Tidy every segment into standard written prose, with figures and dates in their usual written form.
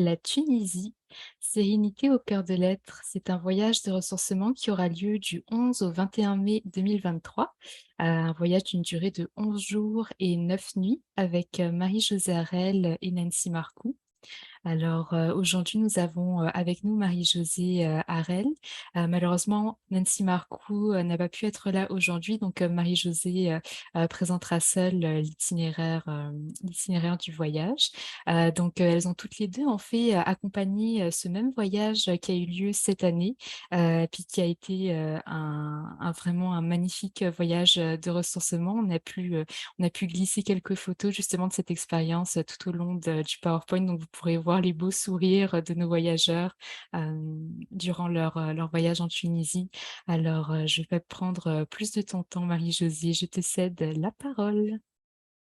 La Tunisie, sérénité au cœur de l'être, c'est un voyage de ressourcement qui aura lieu du 11 au 21 mai 2023. Un voyage d'une durée de 11 jours et 9 nuits avec Marie-Josée Harel et Nancy Marcoux. Alors, aujourd'hui, nous avons, avec nous Marie-Josée, Harel. Malheureusement, Nancy Marcoux, n'a pas pu être là aujourd'hui, donc Marie-Josée, présentera seule, l'itinéraire du voyage. Donc, elles ont toutes les 2 en fait, accompagné, ce même voyage, qui a eu lieu cette année, puis qui a été, un vraiment un magnifique, voyage, de ressourcement. On a pu glisser quelques photos justement de cette expérience, tout au long du PowerPoint, donc vous pourrez voir les beaux sourires de nos voyageurs durant leur voyage en Tunisie. Alors, je vais pas prendre plus de ton temps, Marie-Josée, je te cède la parole.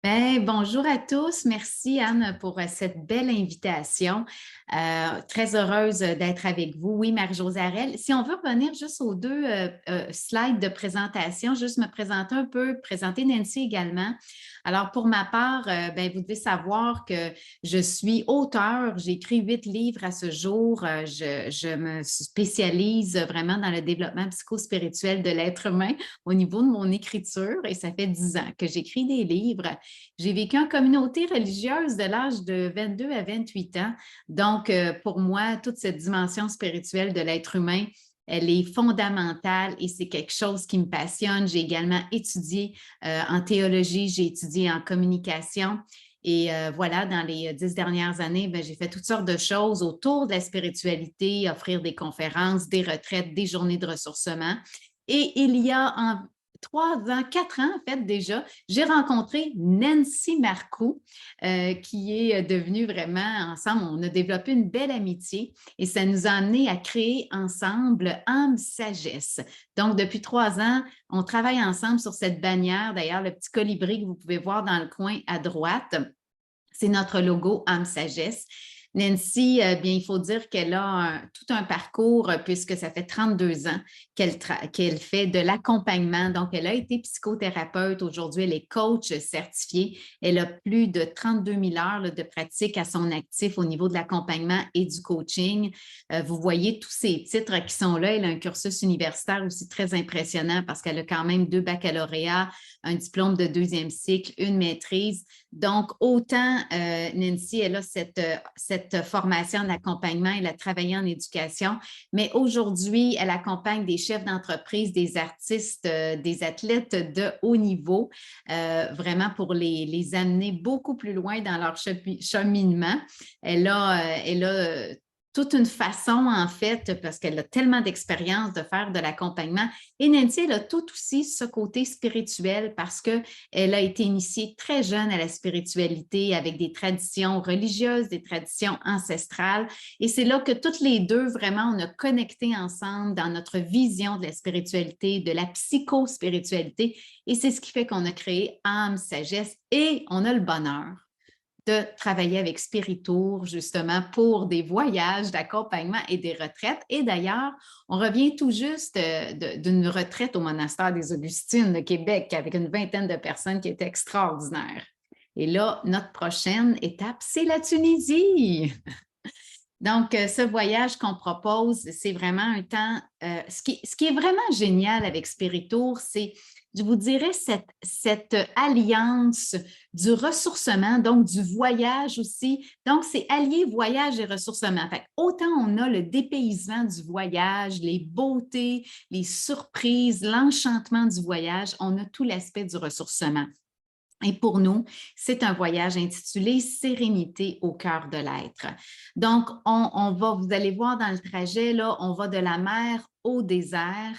Ben, bonjour à tous. Merci Anne pour cette belle invitation. Très heureuse d'être avec vous. Oui, Marie-Josée Harel. Si on veut revenir juste aux deux slides de présentation, juste me présenter un peu, présenter Nancy également. Alors, pour ma part, ben, vous devez savoir que je suis auteure. J'ai écrit 8 livres à ce jour. Je me spécialise vraiment dans le développement psychospirituel de l'être humain au niveau de mon écriture et ça fait 10 ans que j'écris des livres. J'ai vécu en communauté religieuse de l'âge de 22 à 28 ans. Donc, pour moi, toute cette dimension spirituelle de l'être humain, elle est fondamentale et c'est quelque chose qui me passionne. J'ai également étudié en théologie, j'ai étudié en communication. Et voilà, dans les 10 dernières années, ben, j'ai fait toutes sortes de choses autour de la spiritualité, offrir des conférences, des retraites, des journées de ressourcement. Et il y a 3 ans, 4 ans, en fait, déjà, j'ai rencontré Nancy Marcoux, qui est devenue vraiment ensemble. On a développé une belle amitié et ça nous a amené à créer ensemble Âme Sagesse. Donc, depuis 3 ans, on travaille ensemble sur cette bannière. D'ailleurs, le petit colibri que vous pouvez voir dans le coin à droite, c'est notre logo Âme Sagesse. Nancy, bien, il faut dire qu'elle a tout un parcours puisque ça fait 32 ans qu'elle fait de l'accompagnement. Donc, elle a été psychothérapeute. Aujourd'hui, elle est coach certifiée. Elle a plus de 32 000 heures là, de pratique à son actif au niveau de l'accompagnement et du coaching. Vous voyez tous ces titres qui sont là. Elle a un cursus universitaire aussi très impressionnant parce qu'elle a quand même 2 baccalauréats, un diplôme de 2e cycle, une maîtrise. Donc, autant Nancy, elle a cette formation d'accompagnement, elle a travaillé en éducation, mais aujourd'hui, elle accompagne des chefs d'entreprise, des artistes, des athlètes de haut niveau, vraiment pour les amener beaucoup plus loin dans leur cheminement. Elle a toute une façon, en fait, parce qu'elle a tellement d'expérience de faire de l'accompagnement. Et Nancy, elle a tout aussi ce côté spirituel parce qu'elle a été initiée très jeune à la spiritualité avec des traditions religieuses, des traditions ancestrales. Et c'est là que toutes les deux, vraiment, on a connecté ensemble dans notre vision de la spiritualité, de la psychospiritualité. Et c'est ce qui fait qu'on a créé Âme, Sagesse et on a le bonheur de travailler avec Spiritour, justement, pour des voyages d'accompagnement et des retraites. Et d'ailleurs, on revient tout juste d'une retraite au monastère des Augustines de Québec avec une vingtaine de personnes qui étaient extraordinaires. Et là, notre prochaine étape, c'est la Tunisie. Donc, ce voyage qu'on propose, c'est vraiment un temps. Ce qui est vraiment génial avec Spiritour, c'est, je vous dirais, cette alliance du ressourcement, donc du voyage aussi. Donc, c'est allier voyage et ressourcement. Fait, autant on a le dépaysement du voyage, les beautés, les surprises, l'enchantement du voyage, on a tout l'aspect du ressourcement. Et pour nous, c'est un voyage intitulé Sérénité au cœur de l'être. Donc, vous allez voir dans le trajet, là, on va de la mer au désert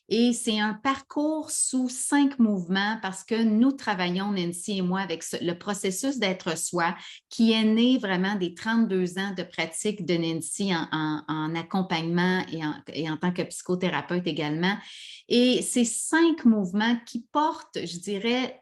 et c'est un parcours sous 5 mouvements parce que nous travaillons, Nancy et moi, avec le processus d'être soi qui est né vraiment des 32 ans de pratique de Nancy en accompagnement et en tant que psychothérapeute également. Et ces 5 mouvements qui portent, je dirais,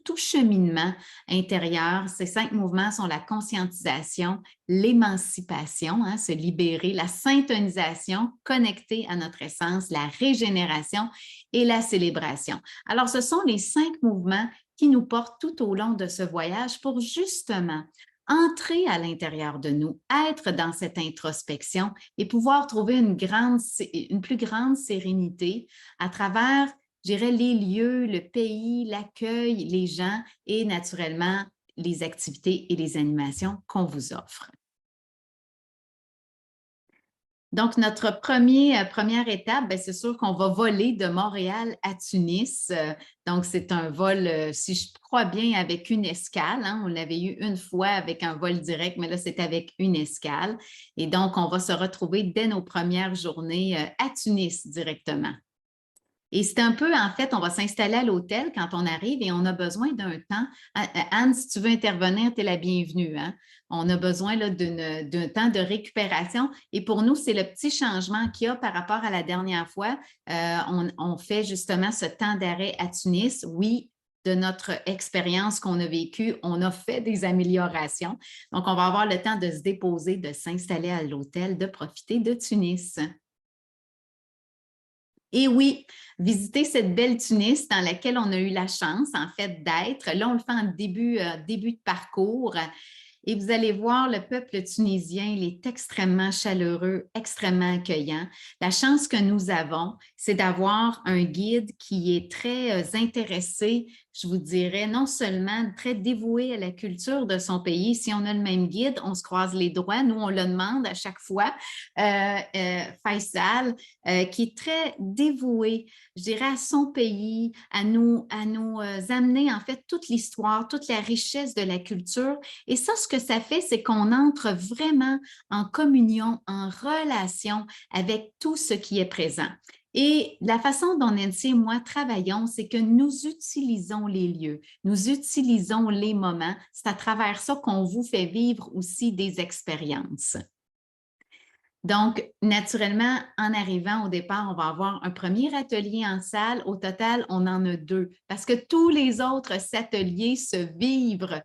tout cheminement intérieur. Ces 5 mouvements sont la conscientisation, l'émancipation, hein, se libérer, la syntonisation, connecter à notre essence, la régénération et la célébration. Alors, ce sont les 5 mouvements qui nous portent tout au long de ce voyage pour justement entrer à l'intérieur de nous, être dans cette introspection et pouvoir trouver une plus grande sérénité à travers, je dirais, les lieux, le pays, l'accueil, les gens et naturellement les activités et les animations qu'on vous offre. Donc, notre première étape, ben, c'est sûr qu'on va voler de Montréal à Tunis. Donc, c'est un vol, si je crois bien, avec une escale, hein. On l'avait eu une fois avec un vol direct, mais là, c'est avec une escale. Et donc, on va se retrouver dès nos premières journées à Tunis directement. Et c'est un peu, en fait, on va s'installer à l'hôtel quand on arrive et on a besoin d'un temps. Anne, si tu veux intervenir, tu es la bienvenue, hein? On a besoin d'un temps de récupération. Et pour nous, c'est le petit changement qu'il y a par rapport à la dernière fois. On fait justement ce temps d'arrêt à Tunis. Oui, de notre expérience qu'on a vécue, on a fait des améliorations. Donc, on va avoir le temps de se déposer, de s'installer à l'hôtel, de profiter de Tunis. Et oui, visiter cette belle Tunis dans laquelle on a eu la chance, en fait, d'être. Là, on le fait en début de parcours. Et vous allez voir, le peuple tunisien, il est extrêmement chaleureux, extrêmement accueillant. La chance que nous avons, c'est d'avoir un guide qui est très intéressé, je vous dirais, non seulement très dévoué à la culture de son pays. Si on a le même guide, on se croise les doigts. Nous, on le demande à chaque fois. Faisal, qui est très dévoué, je dirais, à son pays, à nous amener en fait toute l'histoire, toute la richesse de la culture. Et ça, ce que ça fait, c'est qu'on entre vraiment en communion, en relation avec tout ce qui est présent. Et la façon dont Nancy et moi travaillons, c'est que nous utilisons les lieux, nous utilisons les moments. C'est à travers ça qu'on vous fait vivre aussi des expériences. Donc, naturellement, en arrivant au départ, on va avoir un premier atelier en salle. Au total, on en a 2 parce que tous les autres ateliers se vivent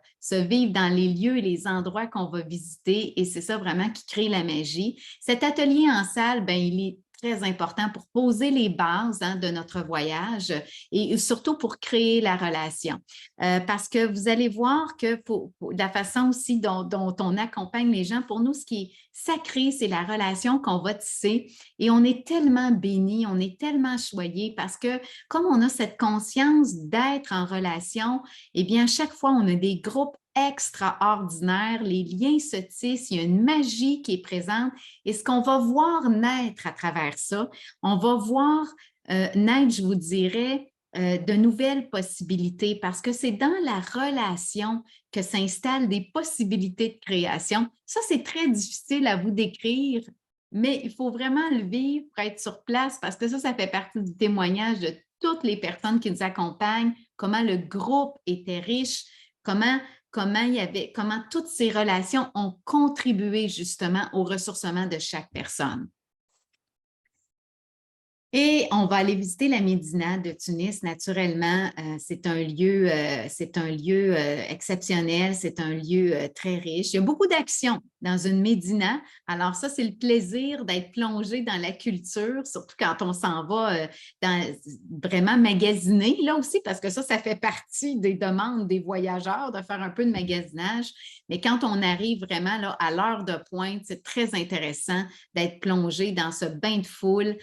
dans les lieux et les endroits qu'on va visiter et c'est ça vraiment qui crée la magie. Cet atelier en salle, ben, il est très important pour poser les bases, hein, de notre voyage et surtout pour créer la relation. Parce que vous allez voir que pour la façon aussi dont on accompagne les gens, pour nous, ce qui est sacré, c'est la relation qu'on va tisser. Et on est tellement bénis, on est tellement choyés parce que comme on a cette conscience d'être en relation, eh bien, à chaque fois, on a des groupes extraordinaires, les liens se tissent, il y a une magie qui est présente. Et ce qu'on va voir naître à travers ça, on va voir naître, je vous dirais, de nouvelles possibilités parce que c'est dans la relation que s'installent des possibilités de création. Ça, c'est très difficile à vous décrire, mais il faut vraiment le vivre pour être sur place parce que ça fait partie du témoignage de toutes les personnes qui nous accompagnent, comment le groupe était riche, comment toutes ces relations ont contribué justement au ressourcement de chaque personne. Et on va aller visiter la Médina de Tunis, naturellement. C'est un lieu exceptionnel, c'est un lieu très riche. Il y a beaucoup d'actions dans une Médina. Alors ça, c'est le plaisir d'être plongé dans la culture, surtout quand on s'en va vraiment magasiner, là aussi, parce que ça fait partie des demandes des voyageurs de faire un peu de magasinage. Mais quand on arrive vraiment là, à l'heure de pointe, c'est très intéressant d'être plongé dans ce bain de foule.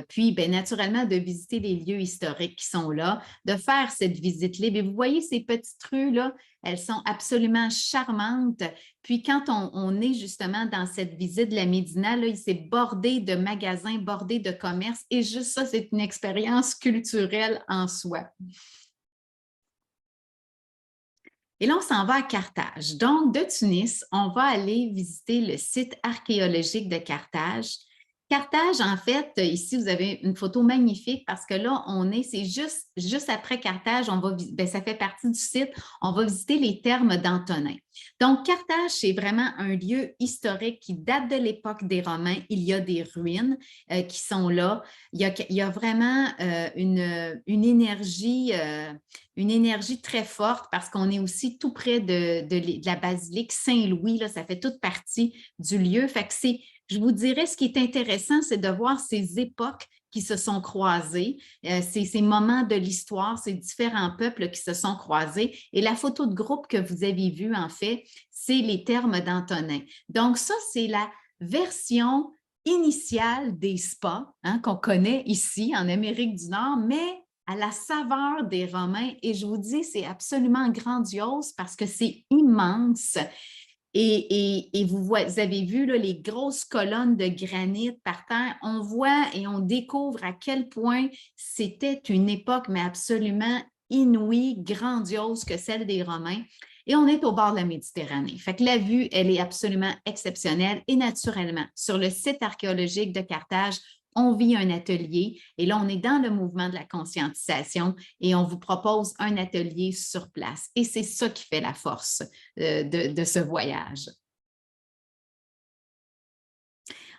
Puis, bien, naturellement, de visiter les lieux historiques qui sont là, de faire cette visite libre. Et vous voyez ces petites rues-là, elles sont absolument charmantes. Puis, quand on est justement dans cette visite de la Médina, là, c'est bordé de magasins, bordé de commerces. Et juste ça, c'est une expérience culturelle en soi. Et là, on s'en va à Carthage. Donc, de Tunis, on va aller visiter le site archéologique de Carthage. Carthage, en fait, ici, vous avez une photo magnifique parce que là, c'est juste après Carthage, ça fait partie du site, on va visiter les thermes d'Antonin. Donc, Carthage, c'est vraiment un lieu historique qui date de l'époque des Romains. Il y a des ruines qui sont là. Il y a vraiment une énergie très forte parce qu'on est aussi tout près de la basilique Saint-Louis. Là, ça fait toute partie du lieu. Fait que je vous dirais, ce qui est intéressant, c'est de voir ces époques qui se sont croisés. C'est ces moments de l'histoire, ces différents peuples qui se sont croisés. Et la photo de groupe que vous avez vue, en fait, c'est les termes d'Antonin. Donc, ça, c'est la version initiale des spas qu'on connaît ici en Amérique du Nord, mais à la saveur des Romains. Et je vous dis, c'est absolument grandiose parce que c'est immense. Et vous avez vu là, les grosses colonnes de granit par terre. On voit et on découvre à quel point c'était une époque, mais absolument inouïe, grandiose que celle des Romains. Et on est au bord de la Méditerranée. Fait que la vue, elle est absolument exceptionnelle et naturellement, sur le site archéologique de Carthage, on vit un atelier et là, on est dans le mouvement de la conscientisation et on vous propose un atelier sur place. Et c'est ça qui fait la force de ce voyage.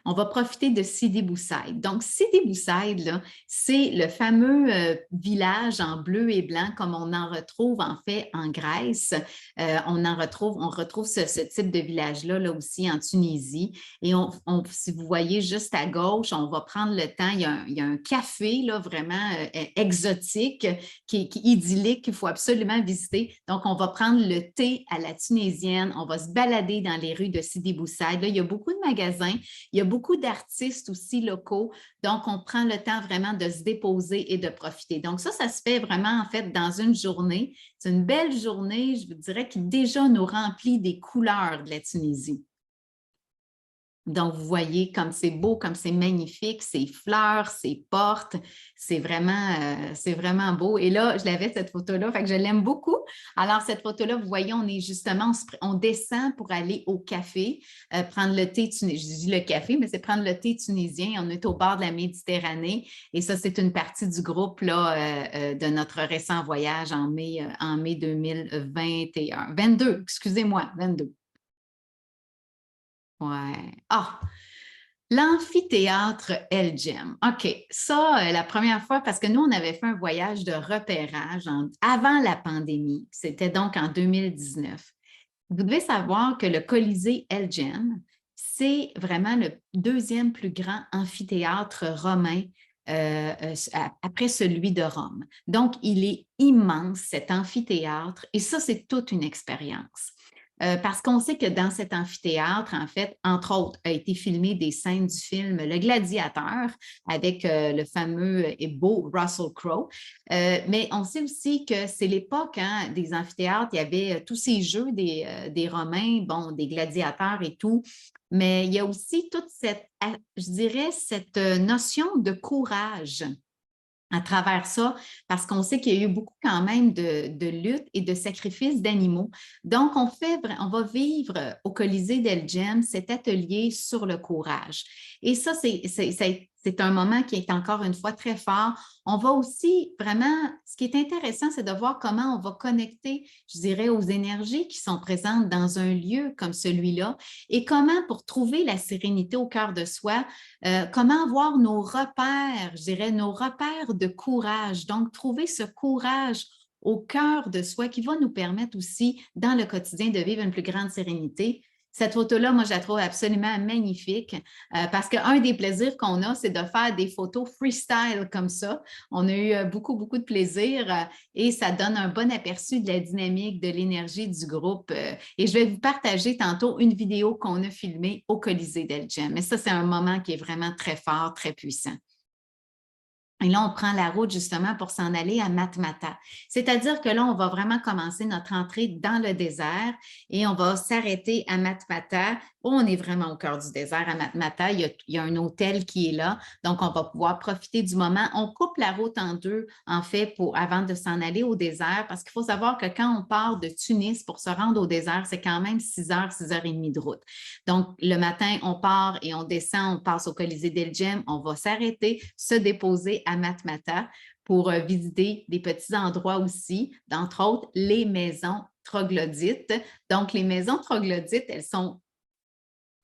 On va profiter de Sidi Bou Saïd. Donc, Sidi Bou Saïd, c'est le fameux village en bleu et blanc comme on en retrouve en fait en Grèce. On retrouve ce type de village-là là aussi en Tunisie. Et si vous voyez juste à gauche, on va prendre le temps. Il y a un café là, vraiment exotique, qui est idyllique, qu'il faut absolument visiter. Donc, on va prendre le thé à la tunisienne. On va se balader dans les rues de Sidi Bou Saïd. Là, il y a beaucoup de magasins. Il y a beaucoup d'artistes aussi locaux, donc on prend le temps vraiment de se déposer et de profiter. Donc ça se fait vraiment en fait dans une journée. C'est une belle journée, je vous dirais, qui déjà nous remplit des couleurs de la Tunisie. Donc, vous voyez comme c'est beau, comme c'est magnifique, ces fleurs, ces portes, c'est vraiment beau. Et là, je l'avais cette photo-là, fait que je l'aime beaucoup. Alors, cette photo-là, vous voyez, on est justement, on descend pour aller au café, prendre le thé tunisien. Je dis le café, mais c'est prendre le thé tunisien. On est au bord de la Méditerranée et ça, c'est une partie du groupe là, de notre récent voyage en mai 2021. 22, excusez-moi, 22. Ouais. Ah, l'amphithéâtre El Djem. OK, ça, la première fois, parce que nous, on avait fait un voyage de repérage avant la pandémie. C'était donc en 2019. Vous devez savoir que le Colisée El Djem, c'est vraiment le deuxième plus grand amphithéâtre romain après celui de Rome. Donc, il est immense, cet amphithéâtre, et ça, c'est toute une expérience. Parce qu'on sait que dans cet amphithéâtre, en fait, entre autres, a été filmé des scènes du film Le Gladiateur avec le fameux et beau Russell Crowe. Mais on sait aussi que c'est l'époque des amphithéâtres. Il y avait tous ces jeux des Romains, bon, des gladiateurs et tout. Mais il y a aussi toute cette, je dirais, cette notion de courage à travers ça, parce qu'on sait qu'il y a eu beaucoup quand même de luttes et de sacrifices d'animaux. Donc, on va vivre au Colisée d'El Djem cet atelier sur le courage. Et ça, c'est un moment qui est encore une fois très fort. On va aussi vraiment, ce qui est intéressant, c'est de voir comment on va connecter, je dirais, aux énergies qui sont présentes dans un lieu comme celui-là et comment, pour trouver la sérénité au cœur de soi, comment avoir nos repères, je dirais, nos repères de courage. Donc, trouver ce courage au cœur de soi qui va nous permettre aussi, dans le quotidien, de vivre une plus grande sérénité. Cette photo-là, moi, je la trouve absolument magnifique parce qu'un des plaisirs qu'on a, c'est de faire des photos freestyle comme ça. On a eu beaucoup, beaucoup de plaisir et ça donne un bon aperçu de la dynamique, de l'énergie du groupe. Et je vais vous partager tantôt une vidéo qu'on a filmée au Colisée d'El Djem. Mais ça, c'est un moment qui est vraiment très fort, très puissant. Et là, on prend la route justement pour s'en aller à Matmata. C'est-à-dire que là, on va vraiment commencer notre entrée dans le désert et on va s'arrêter à Matmata. On est vraiment au cœur du désert à Matmata. Il y a un hôtel qui est là, donc on va pouvoir profiter du moment. On coupe la route en deux, en fait, avant de s'en aller au désert, parce qu'il faut savoir que quand on part de Tunis pour se rendre au désert, c'est quand même 6 heures, 6 heures et demie de route. Donc, le matin, on part et on descend, on passe au Colisée d'El Djem, on va s'arrêter, se déposer à Matmata pour visiter des petits endroits aussi, d'entre autres les maisons troglodytes. Donc, les maisons troglodytes, elles sont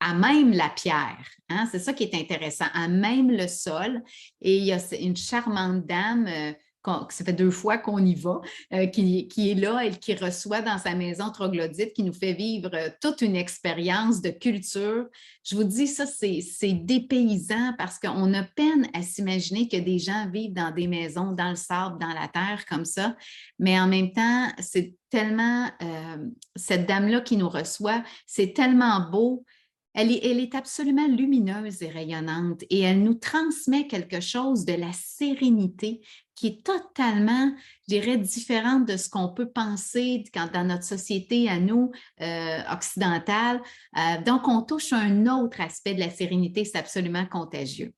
à même la pierre. C'est ça qui est intéressant, à même le sol. Et il y a une charmante dame ça fait 2 fois qu'on y va, qui est là et qui reçoit dans sa maison troglodyte, qui nous fait vivre toute une expérience de culture. Je vous dis, ça, c'est dépaysant parce qu'on a peine à s'imaginer que des gens vivent dans des maisons, dans le sable, dans la terre comme ça. Mais en même temps, c'est tellement, cette dame-là qui nous reçoit, c'est tellement beau. Elle est absolument lumineuse et rayonnante et elle nous transmet quelque chose de la sérénité qui est totalement, je dirais, différente de ce qu'on peut penser dans notre société à nous, occidentale. Donc, on touche un autre aspect de la sérénité, c'est absolument contagieux.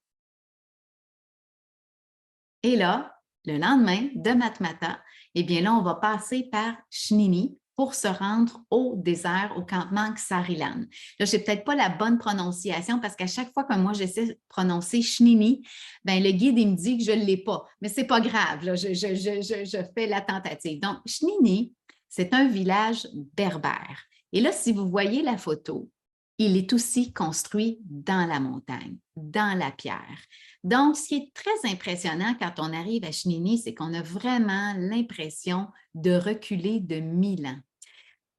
Et là, le lendemain de Matmata, eh bien là, on va passer par Chnini pour se rendre au désert, au campement Ksarilan. Là, je n'ai peut-être pas la bonne prononciation parce qu'à chaque fois que moi, j'essaie de prononcer Chnini, ben, le guide, il me dit que je ne l'ai pas. Mais ce n'est pas grave, là, je fais la tentative. Donc, Chnini, c'est un village berbère. Et là, si vous voyez la photo, il est aussi construit dans la montagne, dans la pierre. Donc, ce qui est très impressionnant quand on arrive à Chnini, c'est qu'on a vraiment l'impression de reculer de 1000 ans.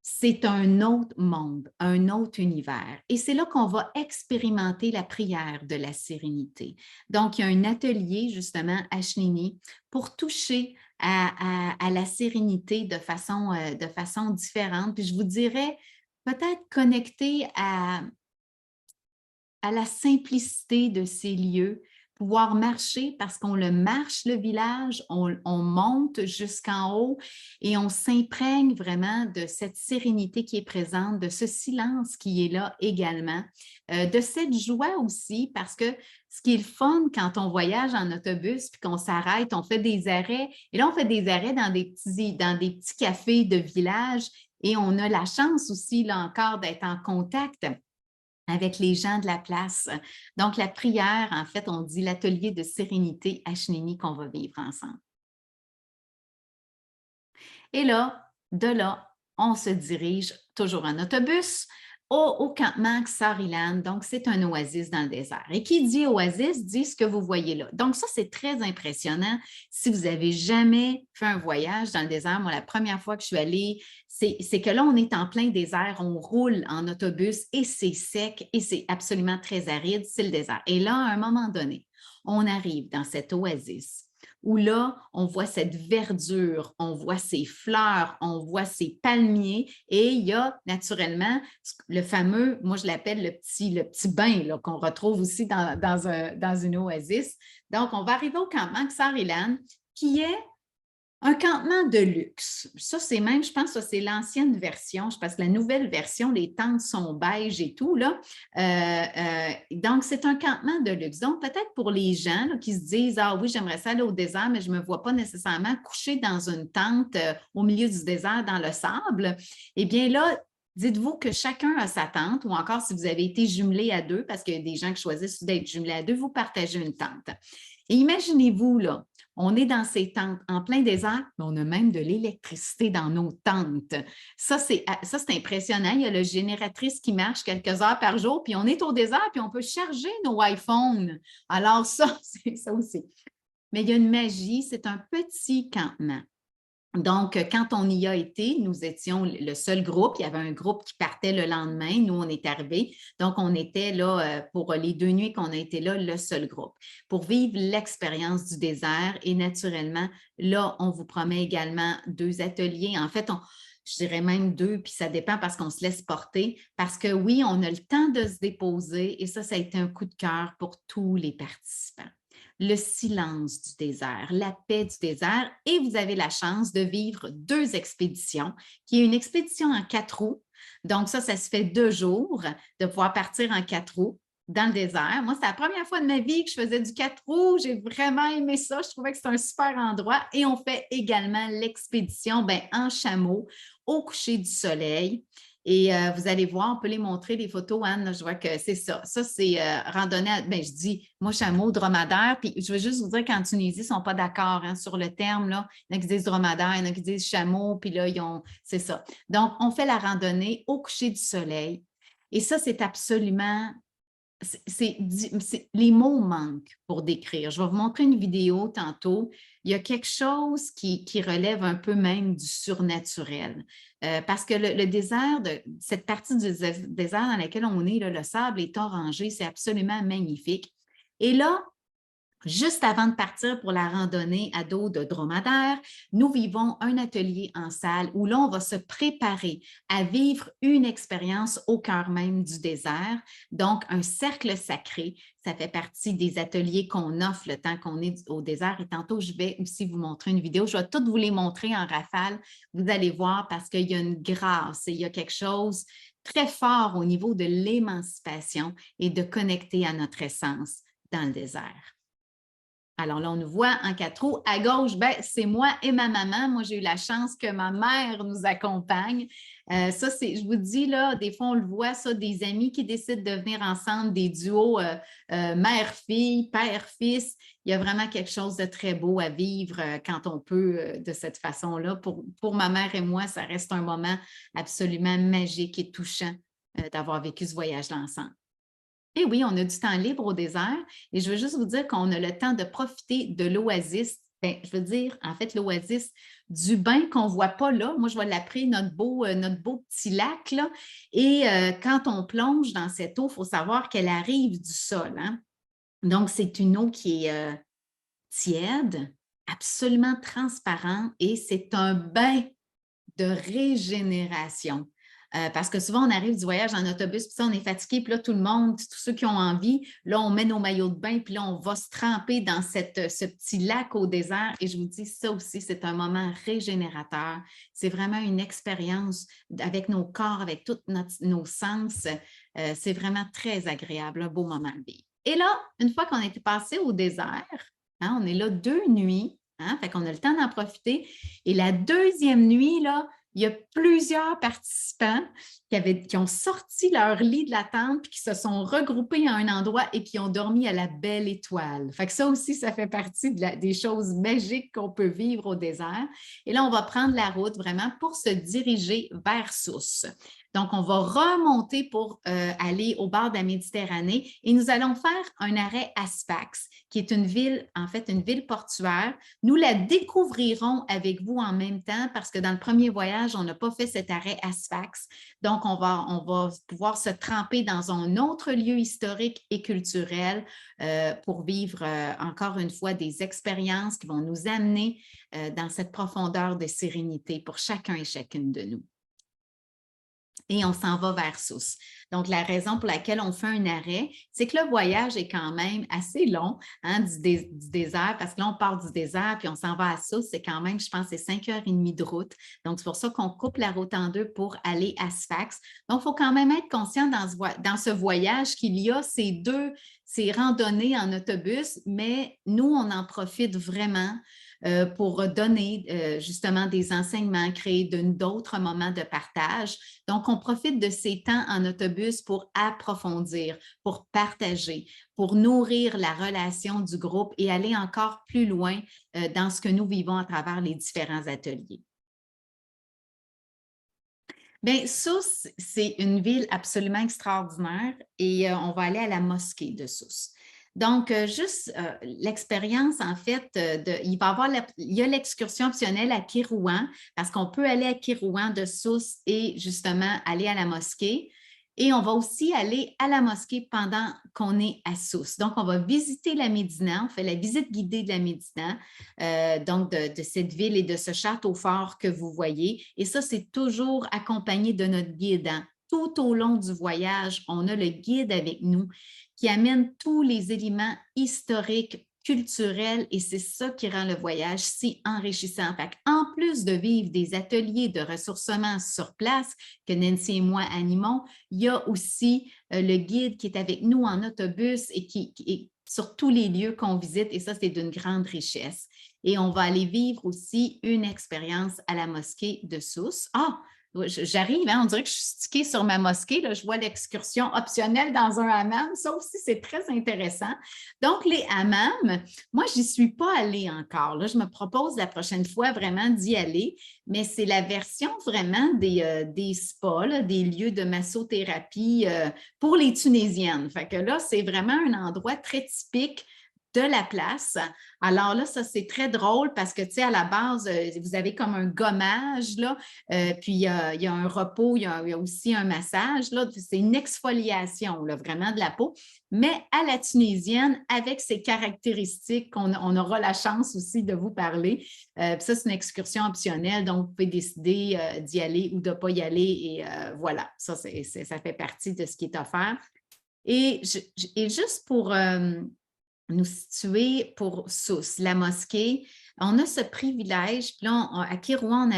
C'est un autre monde, un autre univers. Et c'est là qu'on va expérimenter la prière de la sérénité. Donc, il y a un atelier justement à Chnini pour toucher à la sérénité de façon différente. Puis je vous dirais, peut-être connecté à la simplicité de ces lieux, pouvoir marcher parce qu'on le marche, le village, on monte jusqu'en haut et on s'imprègne vraiment de cette sérénité qui est présente, de ce silence qui est là également, de cette joie aussi parce que ce qui est le fun quand on voyage en autobus puis qu'on s'arrête, on fait des arrêts et là on fait des arrêts dans des petits cafés de village et on a la chance aussi là encore d'être en contact avec les gens de la place. Donc, la prière, en fait, on dit l'atelier de sérénité à Chnini qu'on va vivre ensemble. Et là, de là, on se dirige toujours en autobus au campement Ksarilan. Donc, c'est un oasis dans le désert. Et qui dit oasis dit ce que vous voyez là. Donc, ça, c'est très impressionnant. Si vous n'avez jamais fait un voyage dans le désert, moi, la première fois que je suis allée, c'est que là, on est en plein désert, on roule en autobus et c'est sec et c'est absolument très aride, c'est le désert. Et là, à un moment donné, on arrive dans cet oasis où là, on voit cette verdure, on voit ces fleurs, on voit ces palmiers et il y a naturellement le fameux, moi je l'appelle le petit bain qu'on retrouve aussi dans une oasis. Donc, on va arriver au campement Ksarilan qui est un campement de luxe. Ça, c'est même, je pense que c'est l'ancienne version, parce que la nouvelle version, les tentes sont beige et tout, là. Donc, c'est un campement de luxe. Donc, peut-être pour les gens là, qui se disent, ah oui, j'aimerais ça aller au désert, mais je ne me vois pas nécessairement coucher dans une tente au milieu du désert dans le sable. Eh bien là, dites-vous que chacun a sa tente, ou encore si vous avez été jumelé à deux, parce qu'il y a des gens qui choisissent d'être jumelés à deux, vous partagez une tente. Et imaginez-vous, là, on est dans ces tentes en plein désert, mais on a même de l'électricité dans nos tentes. Ça, c'est impressionnant. Il y a le génératrice qui marche quelques heures par jour, puis on est au désert, puis on peut charger nos iPhones. Alors, ça, c'est ça aussi. Mais il y a une magie, c'est un petit campement. Donc, quand on y a été, nous étions le seul groupe. Il y avait un groupe qui partait le lendemain. Nous, on est arrivés. Donc, on était là pour les 2 nuits qu'on a été là, le seul groupe, pour vivre l'expérience du désert. Et naturellement, là, on vous promet également 2 ateliers. En fait, je dirais même 2, puis ça dépend parce qu'on se laisse porter. Parce que oui, on a le temps de se déposer et ça a été un coup de cœur pour tous les participants. Le silence du désert, la paix du désert et vous avez la chance de vivre 2 expéditions, qui est une expédition en 4 roues. Donc ça se fait 2 jours de pouvoir partir en 4 roues dans le désert. Moi, c'est la première fois de ma vie que je faisais du 4 roues. J'ai vraiment aimé ça. Je trouvais que c'est un super endroit. Et on fait également l'expédition en chameau au coucher du soleil. Et vous allez voir, on peut les montrer, les photos, Anne, là, je vois que c'est ça. Ça, c'est randonnée, je dis, moi, chameau, dromadaire, puis je veux juste vous dire qu'en Tunisie, ils ne sont pas d'accord sur le terme, là. Il y en a qui disent dromadaire, il y en a qui disent chameau, puis là, c'est ça. Donc, on fait la randonnée au coucher du soleil. Et ça, c'est absolument les mots manquent pour décrire. Je vais vous montrer une vidéo tantôt. Il y a quelque chose qui relève un peu même du surnaturel. Parce que le désert, cette partie du désert dans laquelle on est, là, le sable est orangé, c'est absolument magnifique. Et là, juste avant de partir pour la randonnée à dos de dromadaire, nous vivons un atelier en salle où là, on va se préparer à vivre une expérience au cœur même du désert. Donc, un cercle sacré, ça fait partie des ateliers qu'on offre le temps qu'on est au désert. Et tantôt, je vais aussi vous montrer une vidéo. Je vais toutes vous les montrer en rafale. Vous allez voir parce qu'il y a une grâce et il y a quelque chose très fort au niveau de l'émancipation et de connecter à notre essence dans le désert. Alors là, on nous voit en 4 roues. À gauche, ben, c'est moi et ma maman. Moi, j'ai eu la chance que ma mère nous accompagne. Ça, je vous dis, là, des fois, on le voit, ça, des amis qui décident de venir ensemble, des duos mère-fille, père-fils. Il y a vraiment quelque chose de très beau à vivre quand on peut de cette façon-là. Pour ma mère et moi, ça reste un moment absolument magique et touchant d'avoir vécu ce voyage-là ensemble. Et oui, on a du temps libre au désert et je veux juste vous dire qu'on a le temps de profiter de l'oasis. Bien, je veux dire, en fait, l'oasis du bain qu'on ne voit pas là. Moi, je vais l'appeler notre beau petit lac, là. Et quand on plonge dans cette eau, il faut savoir qu'elle arrive du sol, hein. Donc, c'est une eau qui est tiède, absolument transparente et c'est un bain de régénération. Parce que souvent, on arrive du voyage en autobus, puis ça, on est fatigué, puis là, tout le monde, tous ceux qui ont envie, là, on met nos maillots de bain, puis là, on va se tremper dans ce petit lac au désert. Et je vous dis, ça aussi, c'est un moment régénérateur. C'est vraiment une expérience avec nos corps, avec tous nos sens. C'est vraiment très agréable, un beau moment à vivre. Et là, une fois qu'on était passé au désert, hein, on est là 2 nuits, hein, fait qu'on a le temps d'en profiter. Et la deuxième nuit, là, il y a plusieurs participants qui ont sorti leur lit de la tente puis qui se sont regroupés à un endroit et qui ont dormi à la belle étoile. Fait que ça aussi, ça fait partie des choses magiques qu'on peut vivre au désert. Et là, on va prendre la route vraiment pour se diriger vers Sousse. Donc, on va remonter pour aller au bord de la Méditerranée et nous allons faire un arrêt à Sfax, qui est une ville, en fait, une ville portuaire. Nous la découvrirons avec vous en même temps parce que dans le premier voyage, on n'a pas fait cet arrêt à Sfax. Donc, on va pouvoir se tremper dans un autre lieu historique et culturel pour vivre encore une fois des expériences qui vont nous amener dans cette profondeur de sérénité pour chacun et chacune de nous. Et on s'en va vers Sousse. Donc, la raison pour laquelle on fait un arrêt, c'est que le voyage est quand même assez long, hein, du désert, parce que là, on part du désert puis on s'en va à Sousse. C'est quand même, je pense, c'est 5 heures et demie de route. Donc, c'est pour ça qu'on coupe la route en deux pour aller à Sfax. Donc, il faut quand même être conscient dans ce voyage qu'il y a ces randonnées en autobus, mais nous, on en profite vraiment pour donner justement des enseignements, créer d'autres moments de partage. Donc, on profite de ces temps en autobus pour approfondir, pour partager, pour nourrir la relation du groupe et aller encore plus loin dans ce que nous vivons à travers les différents ateliers. Bien, Sousse, c'est une ville absolument extraordinaire et on va aller à la mosquée de Sousse. Donc, juste l'expérience, en fait, il y a l'excursion optionnelle à Kérouan, parce qu'on peut aller à Kérouan de Sousse et justement aller à la mosquée. Et on va aussi aller à la mosquée pendant qu'on est à Sousse. Donc, on va visiter la Médina, on fait la visite guidée de la Médina, donc de cette ville et de ce château fort que vous voyez. Et ça, c'est toujours accompagné de notre guide, hein. Tout au long du voyage, on a le guide avec nous qui amène tous les éléments historiques, culturels, et c'est ça qui rend le voyage si enrichissant. En plus de vivre des ateliers de ressourcement sur place que Nancy et moi animons, il y a aussi le guide qui est avec nous en autobus et qui est sur tous les lieux qu'on visite, et ça, c'est d'une grande richesse. Et on va aller vivre aussi une expérience à la mosquée de Sousse. Ah, J'arrive, hein, on dirait que je suis stickée sur ma mosquée. Là, je vois l'excursion optionnelle dans un hammam. Ça aussi, c'est très intéressant. Donc, les hammams, moi, je n'y suis pas allée encore. Là, je me propose la prochaine fois vraiment d'y aller, mais c'est la version vraiment des spas, là, des lieux de massothérapie pour les Tunisiennes. Fait que là, c'est vraiment un endroit très typique de la place. Alors là, ça, c'est très drôle parce que, tu sais, à la base, vous avez comme un gommage, là, puis il y a un repos, il y a aussi un massage, là, c'est une exfoliation, là, vraiment de la peau, mais à la tunisienne, avec ses caractéristiques qu'on aura la chance aussi de vous parler. Ça, c'est une excursion optionnelle, donc vous pouvez décider d'y aller ou de ne pas y aller, et voilà, ça, ça fait partie de ce qui est offert. Et juste pour nous situer pour Sousse, la mosquée. On a ce privilège. Puis là, à Kérouan,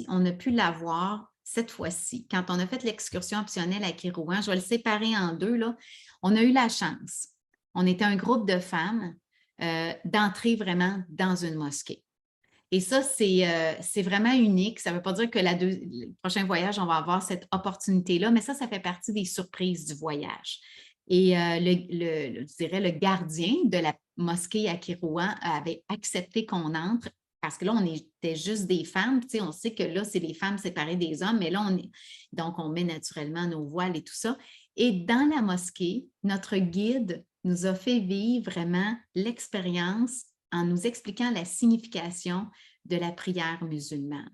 on a pu l'avoir cette fois-ci. Quand on a fait l'excursion optionnelle à Kérouan, je vais le séparer en deux, là. On a eu la chance. On était un groupe de femmes d'entrer vraiment dans une mosquée. Et ça, c'est vraiment unique. Ça ne veut pas dire que le prochain voyage, on va avoir cette opportunité-là, mais ça fait partie des surprises du voyage. Et je dirais le gardien de la mosquée à Kérouan avait accepté qu'on entre parce que là, on était juste des femmes. Tu sais, on sait que là, c'est les femmes séparées des hommes, mais là, donc on met naturellement nos voiles et tout ça. Et dans la mosquée, notre guide nous a fait vivre vraiment l'expérience en nous expliquant la signification de la prière musulmane.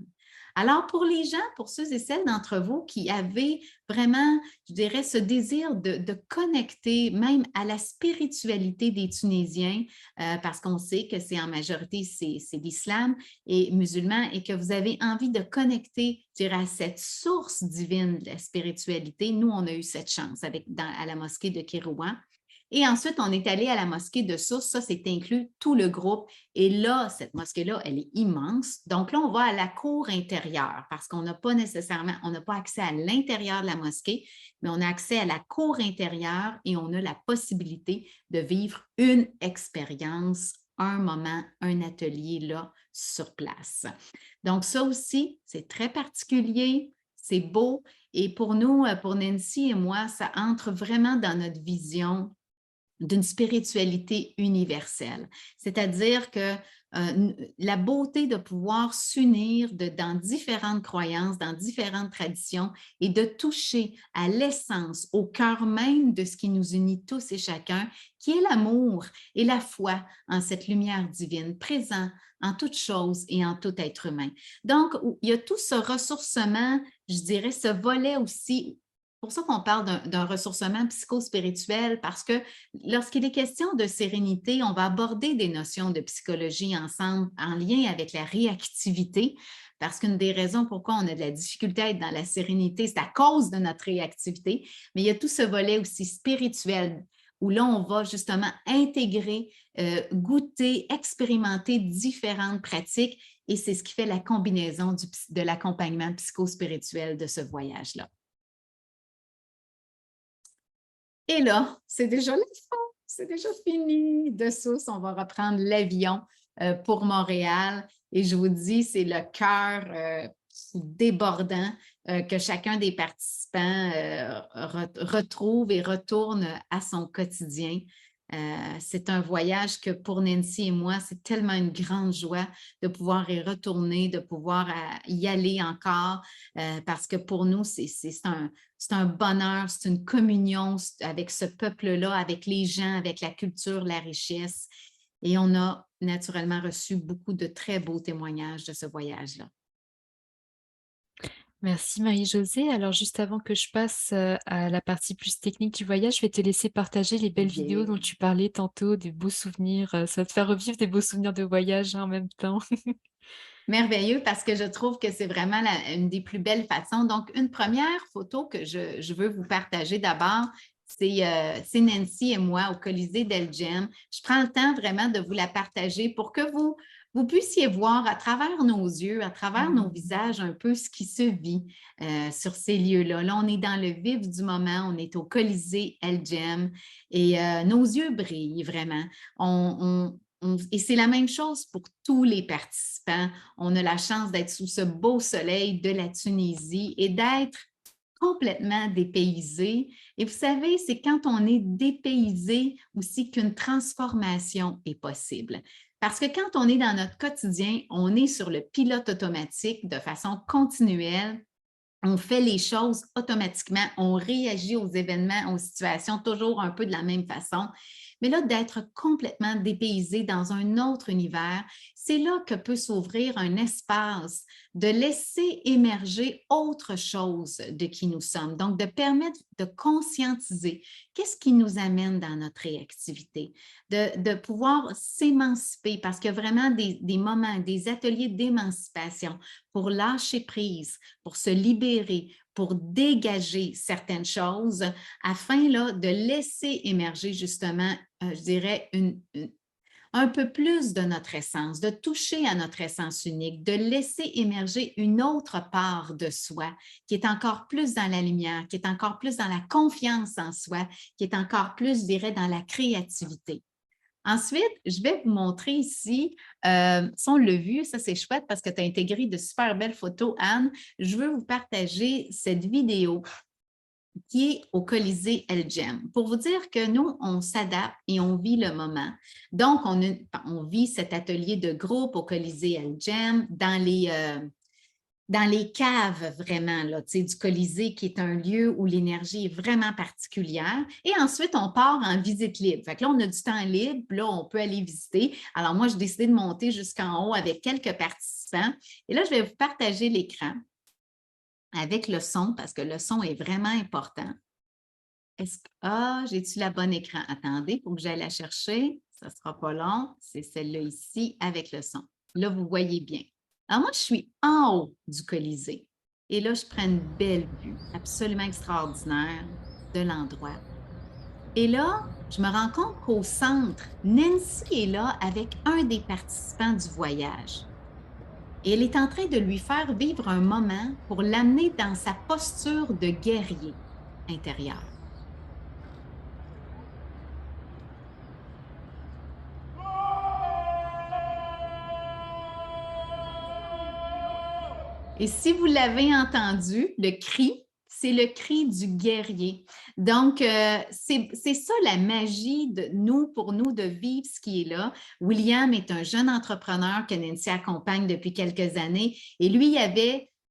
Alors, pour les gens, pour ceux et celles d'entre vous qui avaient vraiment, je dirais, ce désir de connecter même à la spiritualité des Tunisiens, parce qu'on sait que c'est en majorité, c'est l'islam et musulman, et que vous avez envie de connecter, je dirais, à cette source divine de la spiritualité, nous, on a eu cette chance à la mosquée de Kérouan. Et ensuite, on est allé à la mosquée de Sousse. Ça, c'est inclus tout le groupe. Et là, cette mosquée-là, elle est immense. Donc là, on va à la cour intérieure parce qu'on n'a pas nécessairement, on n'a pas accès à l'intérieur de la mosquée, mais on a accès à la cour intérieure et on a la possibilité de vivre une expérience, un moment, un atelier là sur place. Donc ça aussi, c'est très particulier, c'est beau. Et pour nous, pour Nancy et moi, ça entre vraiment dans notre vision d'une spiritualité universelle. C'est-à-dire que la beauté de pouvoir s'unir dans différentes croyances, dans différentes traditions et de toucher à l'essence, au cœur même de ce qui nous unit tous et chacun, qui est l'amour et la foi en cette lumière divine présent en toute chose et en tout être humain. Donc, il y a tout ce ressourcement, je dirais, ce volet aussi. C'est pour ça qu'on parle d'un ressourcement psychospirituel, parce que lorsqu'il est question de sérénité, on va aborder des notions de psychologie ensemble en lien avec la réactivité, parce qu'une des raisons pourquoi on a de la difficulté à être dans la sérénité, c'est à cause de notre réactivité, mais il y a tout ce volet aussi spirituel où là, on va justement intégrer, goûter, expérimenter différentes pratiques, et c'est ce qui fait la combinaison de l'accompagnement psychospirituel de ce voyage-là. Et là, c'est déjà la fin, c'est déjà fini. De Sousse, on va reprendre l'avion pour Montréal. Et je vous dis, c'est le cœur débordant que chacun des participants retrouve et retourne à son quotidien. C'est un voyage que pour Nancy et moi, c'est tellement une grande joie de pouvoir y retourner, de pouvoir y aller encore, parce que pour nous, c'est un bonheur, c'est une communion avec ce peuple-là, avec les gens, avec la culture, la richesse. Et on a naturellement reçu beaucoup de très beaux témoignages de ce voyage-là. Merci Marie-Josée. Alors juste avant que je passe à la partie plus technique du voyage, je vais te laisser partager les belles vidéos dont Bien. tu parlais tantôt, des beaux souvenirs. Ça va te faire revivre des beaux souvenirs de voyage, hein, en même temps. Merveilleux, parce que je trouve que c'est vraiment une des plus belles façons. Donc, une première photo que je veux vous partager d'abord, c'est Nancy et moi au Colisée d'El Djem. Je prends le temps vraiment de vous la partager pour que vous puissiez voir à travers nos yeux, à travers nos visages, un peu ce qui se vit sur ces lieux-là. Là, on est dans le vif du moment, on est au Colisée El Djem et nos yeux brillent vraiment. et c'est la même chose pour tous les participants. On a la chance d'être sous ce beau soleil de la Tunisie et d'être complètement dépaysé. Et vous savez, c'est quand on est dépaysé aussi qu'une transformation est possible. Parce que quand on est dans notre quotidien, on est sur le pilote automatique de façon continuelle. On fait les choses automatiquement, on réagit aux événements, aux situations toujours un peu de la même façon. Mais là, d'être complètement dépaysé dans un autre univers, c'est là que peut s'ouvrir un espace de laisser émerger autre chose de qui nous sommes. Donc, de permettre de conscientiser qu'est-ce qui nous amène dans notre réactivité, de pouvoir s'émanciper parce qu'il y a vraiment des moments, des ateliers d'émancipation pour lâcher prise, pour se libérer, pour dégager certaines choses afin là, de laisser émerger justement, je dirais, un peu plus de notre essence, de toucher à notre essence unique, de laisser émerger une autre part de soi qui est encore plus dans la lumière, qui est encore plus dans la confiance en soi, qui est encore plus, je dirais, dans la créativité. Ensuite, je vais vous montrer ici, ça on l'a vu, ça c'est chouette parce que tu as intégré de super belles photos, Anne. Je veux vous partager cette vidéo qui est au Colisée El Gem. Pour vous dire que nous, on s'adapte et on vit le moment. Donc, on vit cet atelier de groupe au Colisée El Gem dans les caves vraiment là, du Colisée, qui est un lieu où l'énergie est vraiment particulière. Et ensuite, on part en visite libre. Fait que là, on a du temps libre, là, on peut aller visiter. Alors moi, j'ai décidé de monter jusqu'en haut avec quelques participants. Et là, je vais vous partager l'écran avec le son, parce que le son est vraiment important. J'ai-tu la bonne écran? Attendez, il faut que j'aille la chercher. Ça ne sera pas long. C'est celle-là ici avec le son. Là, vous voyez bien. Alors, moi, je suis en haut du Colisée. Et là, je prends une belle vue absolument extraordinaire de l'endroit. Et là, je me rends compte qu'au centre, Nancy est là avec un des participants du voyage. Et elle est en train de lui faire vivre un moment pour l'amener dans sa posture de guerrier intérieur. Et si vous l'avez entendu, le cri, c'est le cri du guerrier. Donc, c'est ça la magie de nous, pour nous, de vivre ce qui est là. William est un jeune entrepreneur que Nancy accompagne depuis quelques années et lui,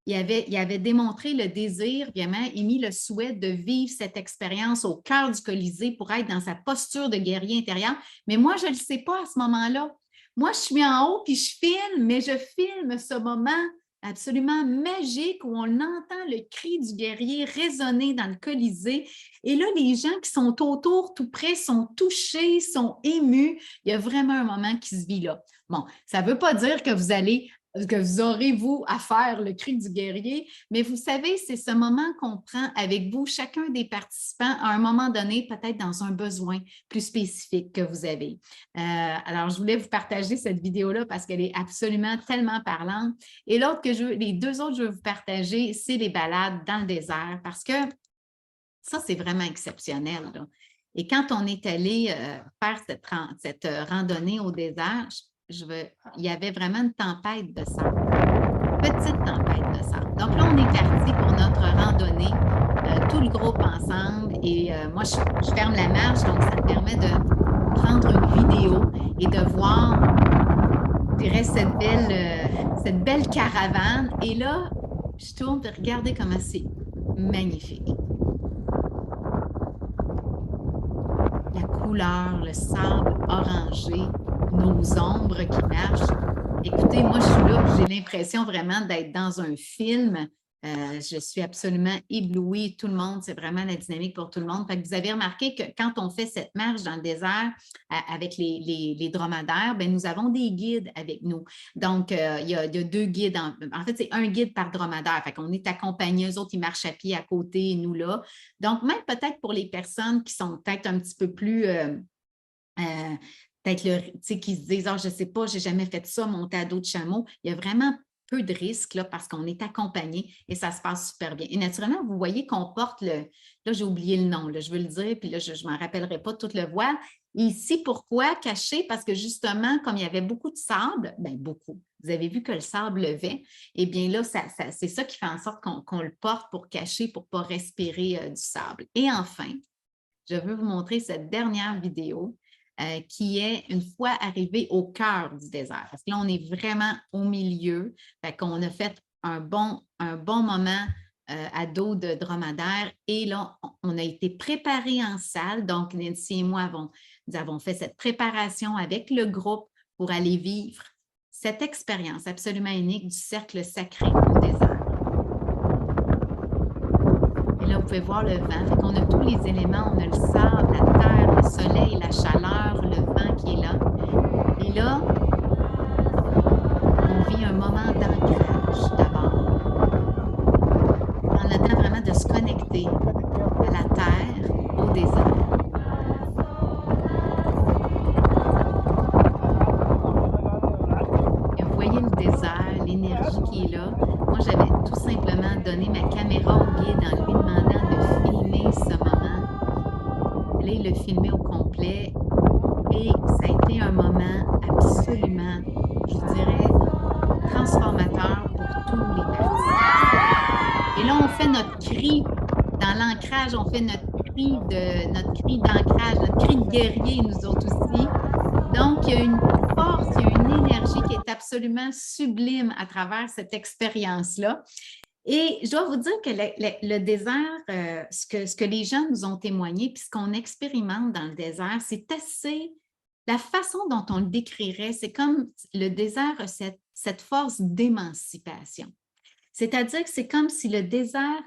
il avait démontré le désir, bien émis le souhait de vivre cette expérience au cœur du Colisée pour être dans sa posture de guerrier intérieur. Mais moi, je ne le sais pas à ce moment-là. Moi, je suis en haut puis je filme, mais je filme ce moment absolument magique où on entend le cri du guerrier résonner dans le Colisée. Et là, les gens qui sont autour, tout près, sont touchés, sont émus. Il y a vraiment un moment qui se vit là. Bon, ça ne veut pas dire que vous aurez, vous, à faire le cri du guerrier, mais vous savez, c'est ce moment qu'on prend avec vous, chacun des participants, à un moment donné, peut-être dans un besoin plus spécifique que vous avez. Alors, je voulais vous partager cette vidéo-là parce qu'elle est absolument tellement parlante. Et les deux autres que je veux vous partager, c'est les balades dans le désert parce que ça, c'est vraiment exceptionnel, là. Et quand on est allé faire cette randonnée au désert, il y avait vraiment une tempête de sable, petite tempête de sable. Donc là, on est parti pour notre randonnée, tout le groupe ensemble. Et moi, je ferme la marche, donc ça me permet de prendre une vidéo et de voir, je dirais, cette belle caravane. Et là, je tourne et regardez comment c'est magnifique. La couleur, le sable orangé, nos ombres qui marchent. Écoutez, moi, je suis là, j'ai l'impression vraiment d'être dans un film. Je suis absolument éblouie. Tout le monde, c'est vraiment la dynamique pour tout le monde. Fait que vous avez remarqué que quand on fait cette marche dans le désert avec les dromadaires, bien, nous avons des guides avec nous. Donc, il y a deux guides. En fait, c'est un guide par dromadaire. Fait qu'on est accompagnés. Eux autres, ils marchent à pied à côté, nous là. Donc, même peut-être pour les personnes qui sont peut-être un petit peu plus peut-être qui se disent, je ne sais pas, je n'ai jamais fait ça, monter à dos de chameau. Il y a vraiment peu de risques là, parce qu'on est accompagné et ça se passe super bien. Et naturellement, vous voyez qu'on porte là, j'ai oublié le nom, là, je veux le dire, puis là, je ne m'en rappellerai pas tout le voile, Ici, pourquoi caché? Parce que justement, comme il y avait beaucoup de sable, bien beaucoup, vous avez vu que le sable levait, eh bien là, c'est ça qui fait en sorte qu'on le porte pour cacher, pour ne pas respirer du sable. Et enfin, je veux vous montrer cette dernière vidéo qui est une fois arrivé au cœur du désert. Parce que là, on est vraiment au milieu. Fait qu'on a fait un bon moment à dos de dromadaire. Et là, on a été préparés en salle. Donc, Nancy et moi nous avons fait cette préparation avec le groupe pour aller vivre cette expérience absolument unique du cercle sacré au désert. Et là, vous pouvez voir le vent. Fait qu'on a tous les éléments. On a le sable, la terre, le soleil, la chaleur, le vent qui est là. Et là, on vit un moment d'ancrage d'abord. Prendre le temps vraiment de se connecter à la terre, au désert. Et vous voyez le désert, l'énergie qui est là. Moi, j'avais tout simplement donné ma caméra au guide en lui demandant de filmer ce moment. Là, il l'a filmé au complet. Et ça a été un moment absolument, je vous dirais, transformateur pour tous les participants. Et là, on fait notre cri dans l'ancrage, on fait notre cri d'ancrage, notre cri de guerrier, nous autres aussi. Donc, il y a une force, il y a une énergie qui est absolument sublime à travers cette expérience-là. Et je dois vous dire que le désert, ce que les gens nous ont témoigné, puis ce qu'on expérimente dans le désert, c'est assez. La façon dont on le décrirait, c'est comme le désert a cette force d'émancipation. C'est-à-dire que c'est comme si le désert,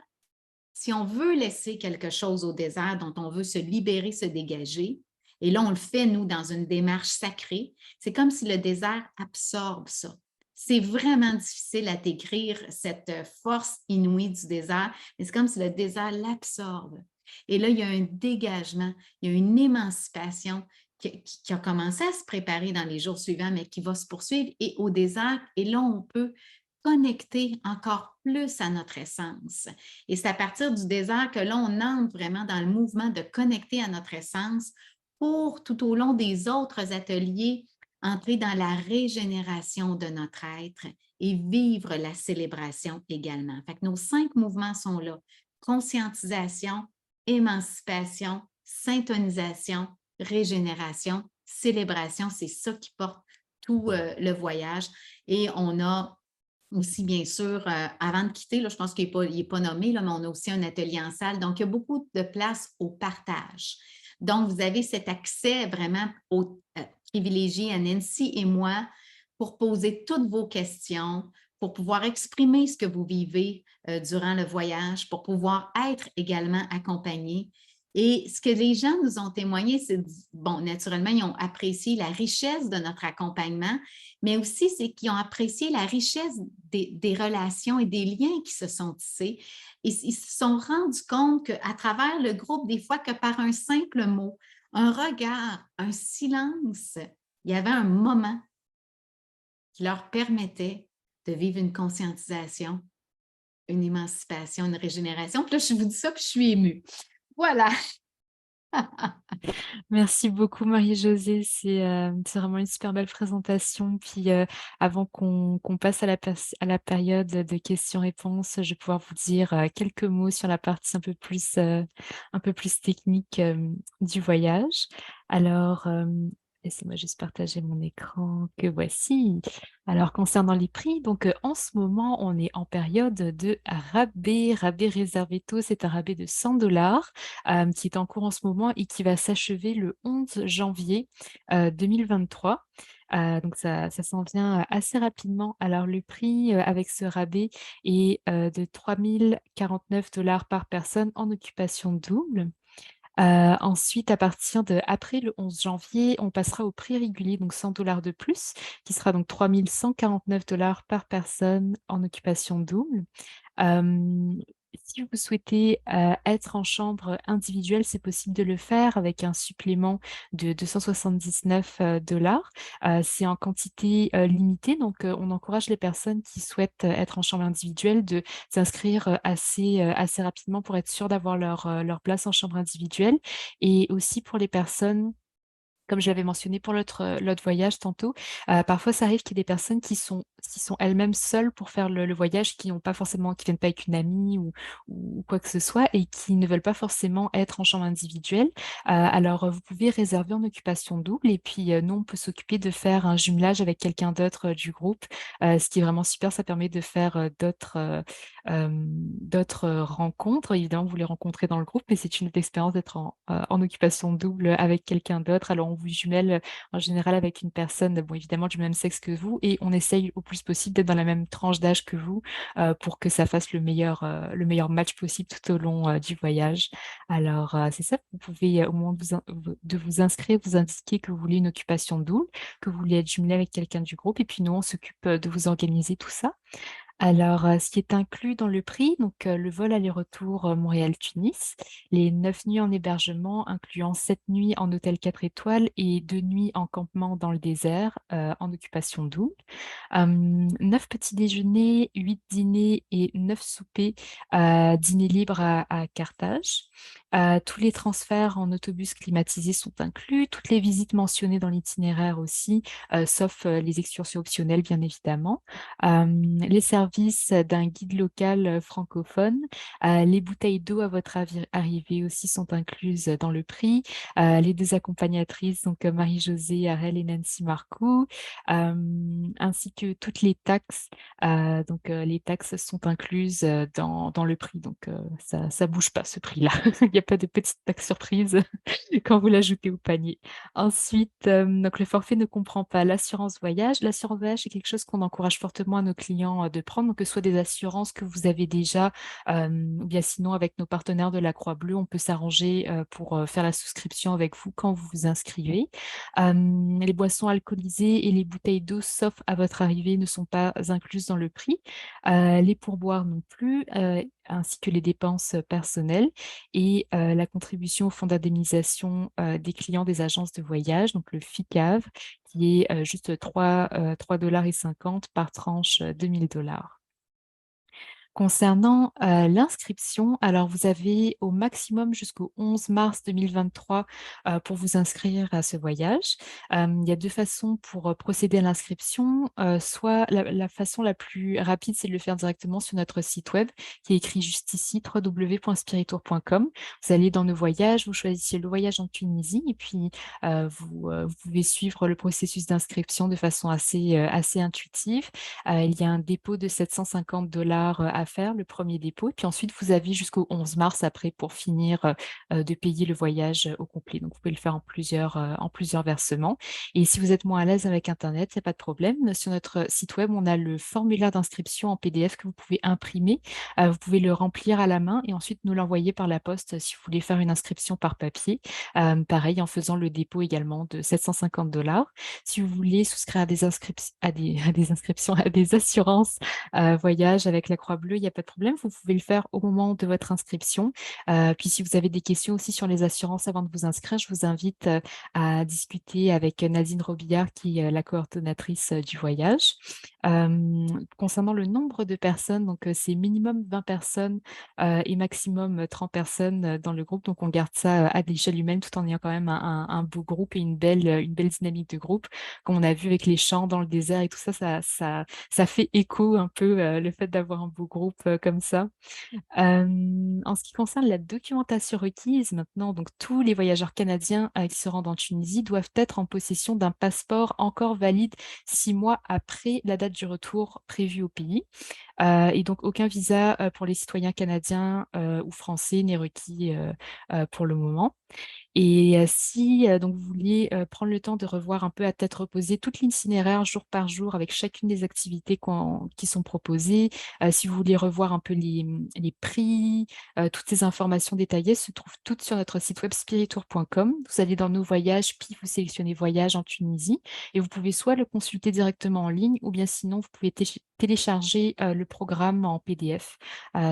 si on veut laisser quelque chose au désert dont on veut se libérer, se dégager, et là on le fait, nous, dans une démarche sacrée, c'est comme si le désert absorbe ça. C'est vraiment difficile à décrire cette force inouïe du désert, mais c'est comme si le désert l'absorbe. Et là, il y a un dégagement, il y a une émancipation qui a commencé à se préparer dans les jours suivants, mais qui va se poursuivre et au désert. Et là, on peut connecter encore plus à notre essence. Et c'est à partir du désert que là, on entre vraiment dans le mouvement de connecter à notre essence pour, tout au long des autres ateliers, entrer dans la régénération de notre être et vivre la célébration également. Fait que nos 5 mouvements sont là. Conscientisation, émancipation, syntonisation, régénération, célébration, c'est ça qui porte tout le voyage. Et on a aussi, bien sûr, avant de quitter, là, je pense qu'il n'est pas nommé, là, mais on a aussi un atelier en salle. Donc, il y a beaucoup de place au partage. Donc, vous avez cet accès vraiment privilégié à Nancy et moi pour poser toutes vos questions, pour pouvoir exprimer ce que vous vivez durant le voyage, pour pouvoir être également accompagné. Et ce que les gens nous ont témoigné, c'est, bon, naturellement, ils ont apprécié la richesse de notre accompagnement, mais aussi c'est qu'ils ont apprécié la richesse des relations et des liens qui se sont tissés. Et ils se sont rendus compte qu'à travers le groupe, des fois que par un simple mot, un regard, un silence, il y avait un moment qui leur permettait de vivre une conscientisation, une émancipation, une régénération. Puis là, je vous dis ça, puis je suis émue. Voilà. Merci beaucoup Marie-Josée, c'est vraiment une super belle présentation. Puis avant qu'on passe à la période de questions-réponses, je vais pouvoir vous dire quelques mots sur la partie un peu plus technique du voyage. Alors, laissez-moi juste partager mon écran que voici. Alors, concernant les prix, donc en ce moment, on est en période de rabais réservé c'est un rabais de 100 $ qui est en cours en ce moment et qui va s'achever le 11 janvier 2023. Donc ça s'en vient assez rapidement. Alors le prix avec ce rabais est de 3 049 $ par personne en occupation double. Ensuite, à partir de après le 11 janvier, on passera au prix régulier, donc 100 $ de plus, qui sera donc 3 149 $ par personne en occupation double. Si vous souhaitez être en chambre individuelle, c'est possible de le faire avec un supplément de 279 $. C'est en quantité limitée, donc on encourage les personnes qui souhaitent être en chambre individuelle de s'inscrire assez rapidement pour être sûr d'avoir leur place en chambre individuelle. Et aussi pour les personnes Comme je l'avais mentionné pour l'autre voyage tantôt, parfois ça arrive qu'il y ait des personnes qui sont elles-mêmes seules pour faire le voyage, qui viennent pas avec une amie ou quoi que ce soit et qui ne veulent pas forcément être en chambre individuelle. Alors, vous pouvez réserver en occupation double et puis, nous, on peut s'occuper de faire un jumelage avec quelqu'un d'autre, du groupe. Ce qui est vraiment super, ça permet de faire, d'autres rencontres. Évidemment, vous les rencontrez dans le groupe, mais c'est une autre expérience d'être en occupation double avec quelqu'un d'autre. Alors, on vous jumelle en général avec une personne, bon, évidemment, du même sexe que vous, et on essaye au plus possible d'être dans la même tranche d'âge que vous, pour que ça fasse le meilleur match possible tout au long du voyage. Alors, c'est ça, vous pouvez au moment de vous inscrire, vous indiquer que vous voulez une occupation double, que vous voulez être jumelé avec quelqu'un du groupe, et puis nous, on s'occupe de vous organiser tout ça. Alors, ce qui est inclus dans le prix, donc le vol aller-retour Montréal-Tunis, les 9 nuits en hébergement, incluant 7 nuits en hôtel 4 étoiles et 2 nuits en campement dans le désert en occupation double. 9 petits déjeuners, 8 dîners et 9 soupers, dîner libre à Carthage. Tous les transferts en autobus climatisé sont inclus, toutes les visites mentionnées dans l'itinéraire aussi, sauf les excursions optionnelles, bien évidemment. Les services d'un guide local francophone, les bouteilles d'eau à votre arrivée aussi sont incluses dans le prix. Les deux accompagnatrices, donc Marie-Josée Harel et Nancy Marcoux, ainsi que toutes les taxes. Donc, les taxes sont incluses dans le prix. Donc, ça ne bouge pas, ce prix-là. Il n'y a pas de petite taxe surprise quand vous l'ajoutez au panier. Ensuite, donc le forfait ne comprend pas l'assurance voyage. L'assurance voyage, c'est quelque chose qu'on encourage fortement à nos clients de prendre, donc que ce soit des assurances que vous avez déjà, ou bien sinon avec nos partenaires de la Croix-Bleue, on peut s'arranger pour faire la souscription avec vous quand vous vous inscrivez. Les boissons alcoolisées et les bouteilles d'eau, sauf à votre arrivée, ne sont pas incluses dans le prix. Les pourboires non plus, ainsi que les dépenses personnelles et la contribution au fonds d'indemnisation des clients des agences de voyage, donc le FICAV, qui est juste 3,50 $ par tranche, 2 000 $. Concernant l'inscription, alors vous avez au maximum jusqu'au 11 mars 2023 pour vous inscrire à ce voyage. Il y a deux façons pour procéder à l'inscription. Soit la façon la plus rapide, c'est de le faire directement sur notre site web qui est écrit juste ici, www.spiritour.com. Vous allez dans nos voyages, vous choisissez le voyage en Tunisie et puis vous pouvez suivre le processus d'inscription de façon assez intuitive. Il y a un dépôt de 750 $ à faire, le premier dépôt. Et puis ensuite, vous avez jusqu'au 11 mars après pour finir de payer le voyage au complet. Donc, vous pouvez le faire en plusieurs versements. Et si vous êtes moins à l'aise avec Internet, il n'y a pas de problème. Sur notre site web, on a le formulaire d'inscription en PDF que vous pouvez imprimer. Vous pouvez le remplir à la main et ensuite nous l'envoyer par la poste si vous voulez faire une inscription par papier. Pareil, en faisant le dépôt également de 750 $. Si vous voulez souscrire à des assurances voyage avec la Croix-Bleue, il n'y a pas de problème. Vous pouvez le faire au moment de votre inscription. Puis si vous avez des questions aussi sur les assurances avant de vous inscrire, je vous invite à discuter avec Nadine Robillard, qui est la coordonnatrice du voyage. Concernant le nombre de personnes, donc c'est minimum 20 personnes et maximum 30 personnes dans le groupe. Donc on garde ça à l'échelle humaine tout en ayant quand même un beau groupe et une belle dynamique de groupe. Comme on a vu avec les chants dans le désert et tout ça, ça fait écho un peu le fait d'avoir un beau groupe comme ça. En ce qui concerne la documentation requise, maintenant, donc tous les voyageurs canadiens qui se rendent en Tunisie doivent être en possession d'un passeport encore valide 6 mois après la date du retour prévue au pays. Et donc, aucun visa pour les citoyens canadiens ou français n'est requis pour le moment. Et si donc vous vouliez prendre le temps de revoir un peu à tête reposée tout l'itinéraire jour par jour avec chacune des activités qui sont proposées, si vous voulez revoir un peu les prix, toutes ces informations détaillées se trouvent toutes sur notre site web spiritour.com. Vous allez dans nos voyages, puis vous sélectionnez voyage en Tunisie et vous pouvez soit le consulter directement en ligne ou bien sinon vous pouvez télécharger le programme en PDF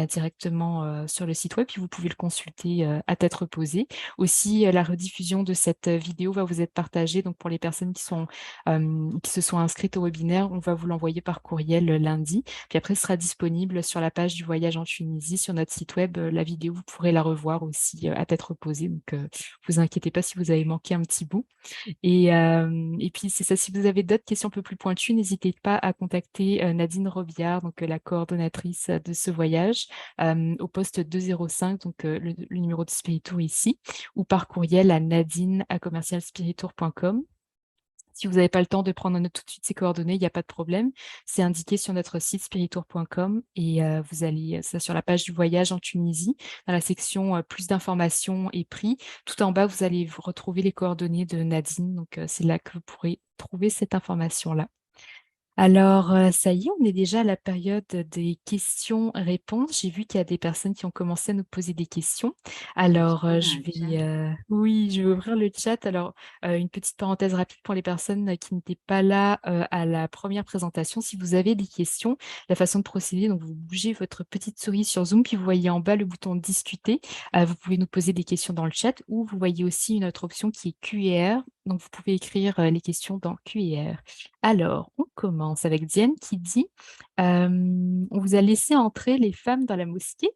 directement sur le site web, puis vous pouvez le consulter à tête reposée. Aussi, la rediffusion de cette vidéo va vous être partagée. Donc, pour les personnes qui se sont inscrites au webinaire, on va vous l'envoyer par courriel lundi. Puis après, ce sera disponible sur la page du voyage en Tunisie, sur notre site web. La vidéo, vous pourrez la revoir aussi à tête reposée. Donc, vous inquiétez pas si vous avez manqué un petit bout. Et puis, c'est ça. Si vous avez d'autres questions un peu plus pointues, n'hésitez pas à contacter Nadine Robillard, donc la coordonnatrice de ce voyage, au poste 205, donc le numéro de Spiritour ici, ou par courriel à nadine@spiritour.com. Si vous n'avez pas le temps de prendre en note tout de suite ces coordonnées, il n'y a pas de problème. C'est indiqué sur notre site spiritour.com et vous allez ça sur la page du voyage en Tunisie, dans la section plus d'informations et prix. Tout en bas, vous allez retrouver les coordonnées de Nadine. Donc, c'est là que vous pourrez trouver cette information-là. Alors, ça y est, on est déjà à la période des questions-réponses. J'ai vu qu'il y a des personnes qui ont commencé à nous poser des questions. Oui, je Alors, vois dans je le chat. vais, oui, je vais ouvrir le chat. Alors, une petite parenthèse rapide pour les personnes qui n'étaient pas là, à la première présentation. Si vous avez des questions, la façon de procéder, donc vous bougez votre petite souris sur Zoom, puis vous voyez en bas le bouton «Discuter». Vous pouvez nous poser des questions dans le chat ou vous voyez aussi une autre option qui est Q&R. Donc vous pouvez écrire, les questions dans Q&R. Alors, on commence avec Diane qui dit, «On vous a laissé entrer les femmes dans la mosquée?»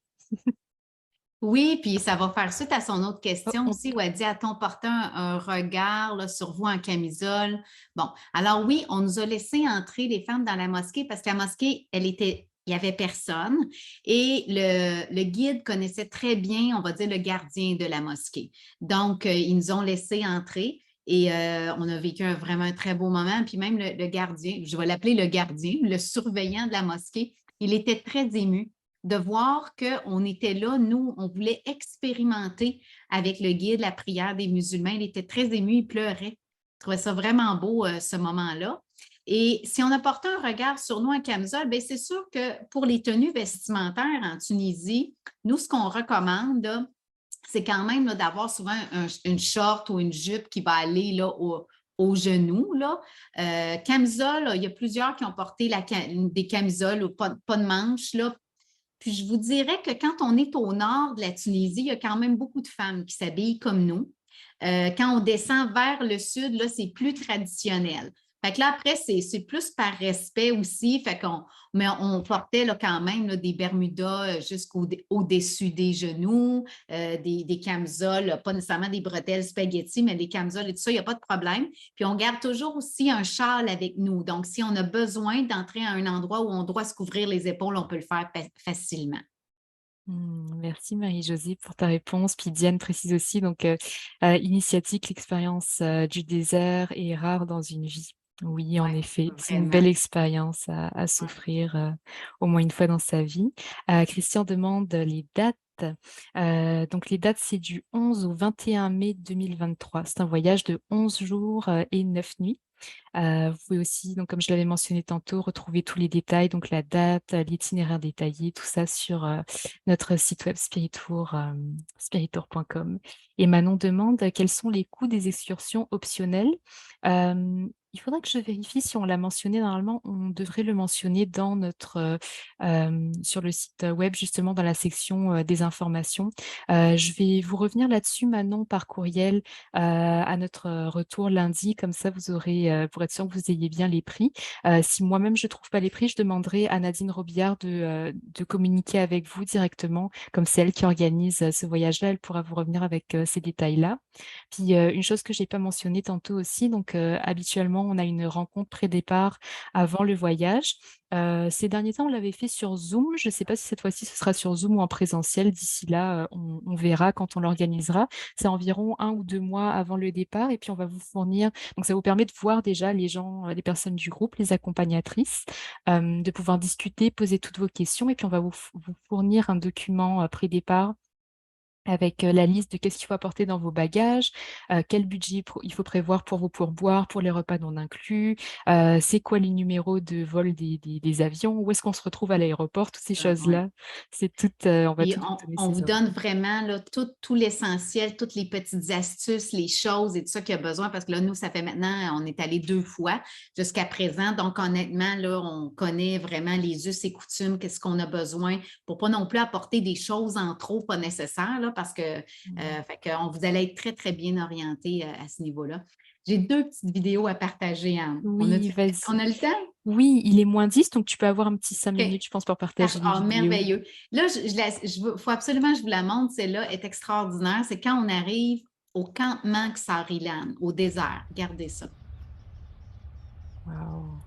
Oui, puis ça va faire suite à son autre Oh, question aussi, où elle dit: A-t-on porté un regard là, sur vous en camisole? Bon, alors oui, on nous a laissé entrer les femmes dans la mosquée parce que la mosquée, il n'y avait personne et le guide connaissait très bien, on va dire, le gardien de la mosquée. Donc, ils nous ont laissé entrer. Et on a vécu vraiment un très beau moment. Puis même le gardien, je vais l'appeler le gardien, le surveillant de la mosquée, il était très ému de voir qu'on était là, nous, on voulait expérimenter avec le guide la prière des musulmans. Il était très ému, il pleurait. Je trouvais ça vraiment beau, ce moment-là. Et si on a porté un regard sur nous en camisole, bien, c'est sûr que pour les tenues vestimentaires en Tunisie, nous, ce qu'on recommande, là, c'est quand même d'avoir souvent une short ou une jupe qui va aller là, au genou. Là. Camisole, là, il y a plusieurs qui ont porté des camisoles ou pas de manches. Là. Puis je vous dirais que quand on est au nord de la Tunisie, il y a quand même beaucoup de femmes qui s'habillent comme nous. Quand on descend vers le sud, là, c'est plus traditionnel. Fait que là, après, c'est plus par respect aussi. Mais on portait là, quand même là, des bermudas jusqu'au-dessus des genoux, des camisoles, là, pas nécessairement des bretelles spaghetti, mais des camisoles et tout ça, il n'y a pas de problème. Puis on garde toujours aussi un châle avec nous. Donc, si on a besoin d'entrer à un endroit où on doit se couvrir les épaules, on peut le faire facilement. Merci Marie-Josée pour ta réponse. Puis Diane précise aussi, donc, initiatique, l'expérience du désert est rare dans une vie. Oui, en Oui, effet, c'est une vraiment. belle expérience à Ouais. s'offrir au moins une fois dans sa vie. Christian demande les dates. Donc les dates, c'est du 11 au 21 mai 2023. C'est un voyage de 11 jours et 9 nuits. Vous pouvez aussi, donc comme je l'avais mentionné tantôt, retrouver tous les détails, donc la date, l'itinéraire détaillé, tout ça sur notre site web Spiritour, spiritour.com. Et Manon demande quels sont les coûts des excursions optionnelles. Il faudrait que je vérifie si on l'a mentionné. Normalement, on devrait le mentionner dans sur le site web, justement dans la section des informations. Je vais vous revenir là-dessus, Manon, par courriel à notre retour lundi. Comme ça, vous aurez, pour être sûr que vous ayez bien les prix. Si moi-même je ne trouve pas les prix, je demanderai à Nadine Robillard de communiquer avec vous directement, comme c'est elle qui organise ce voyage-là. Elle pourra vous revenir avec ces détails-là. Puis une chose que je n'ai pas mentionnée tantôt aussi, donc habituellement, on a une rencontre pré-départ avant le voyage. Ces derniers temps, on l'avait fait sur Zoom. Je ne sais pas si cette fois-ci, ce sera sur Zoom ou en présentiel. D'ici là, on verra quand on l'organisera. C'est environ 1 ou 2 mois avant le départ et puis on va vous fournir, donc ça vous permet de voir déjà les gens, les personnes du groupe, les accompagnatrices, de pouvoir discuter, poser toutes vos questions et puis on va vous fournir un document pré-départ avec la liste de qu'est-ce qu'il faut apporter dans vos bagages, quel budget il faut prévoir pour vos pourboires, pour les repas non inclus, c'est quoi les numéros de vol des avions, où est-ce qu'on se retrouve à l'aéroport, toutes ces Oui. choses-là. C'est tout, on va Puis tout vous donner on ces vous infos. donne vraiment là, tout l'essentiel, toutes les petites astuces, les choses et tout ça qu'il y a besoin parce que là, nous, ça fait maintenant, on est allé 2 fois jusqu'à présent. Donc, honnêtement, là, on connaît vraiment les us et coutumes, qu'est-ce qu'on a besoin pour pas non plus apporter des choses en trop pas nécessaires là, parce que, Mmh. fait qu'on vous allez être très, très bien orienté à ce niveau-là. J'ai 2 petites vidéos à partager, Anne. Oui, Est-ce qu'on vas-y. a le temps? Oui, il est -10, donc tu peux avoir un petit 5 OK. minutes, je pense, pour partager les Ah, vidéos. merveilleux. Là, faut absolument que je vous la montre. Celle-là est extraordinaire. C'est quand on arrive au campement Xarilan, au désert. Regardez ça. Waouh!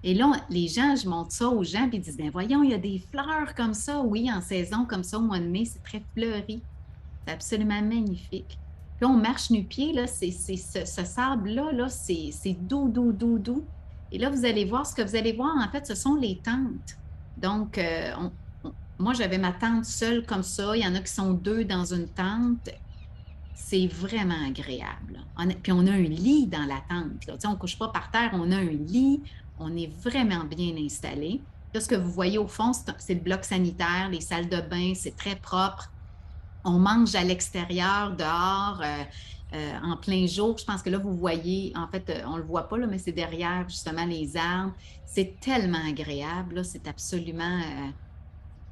Et là, les gens, je montre ça aux gens, puis ils disent, ben voyons, il y a des fleurs comme ça. Oui, en saison comme ça, au mois de mai, c'est très fleuri. C'est absolument magnifique. Là, on marche nu-pieds, là, ce sable-là, là, c'est doux, doux, doux, doux. Et là, vous allez voir, ce que vous allez voir, en fait, ce sont les tentes. Donc, moi, j'avais ma tente seule comme ça. Il y en a qui sont deux dans une tente. C'est vraiment agréable. Puis on a un lit dans la tente. Là. Tu sais, on ne couche pas par terre, on a un lit. On est vraiment bien installé. Là, ce que vous voyez au fond, c'est le bloc sanitaire, les salles de bain, c'est très propre. On mange à l'extérieur, dehors, en plein jour. Je pense que là, vous voyez, en fait, on ne le voit pas, là, mais c'est derrière justement les arbres. C'est tellement agréable, là, c'est absolument.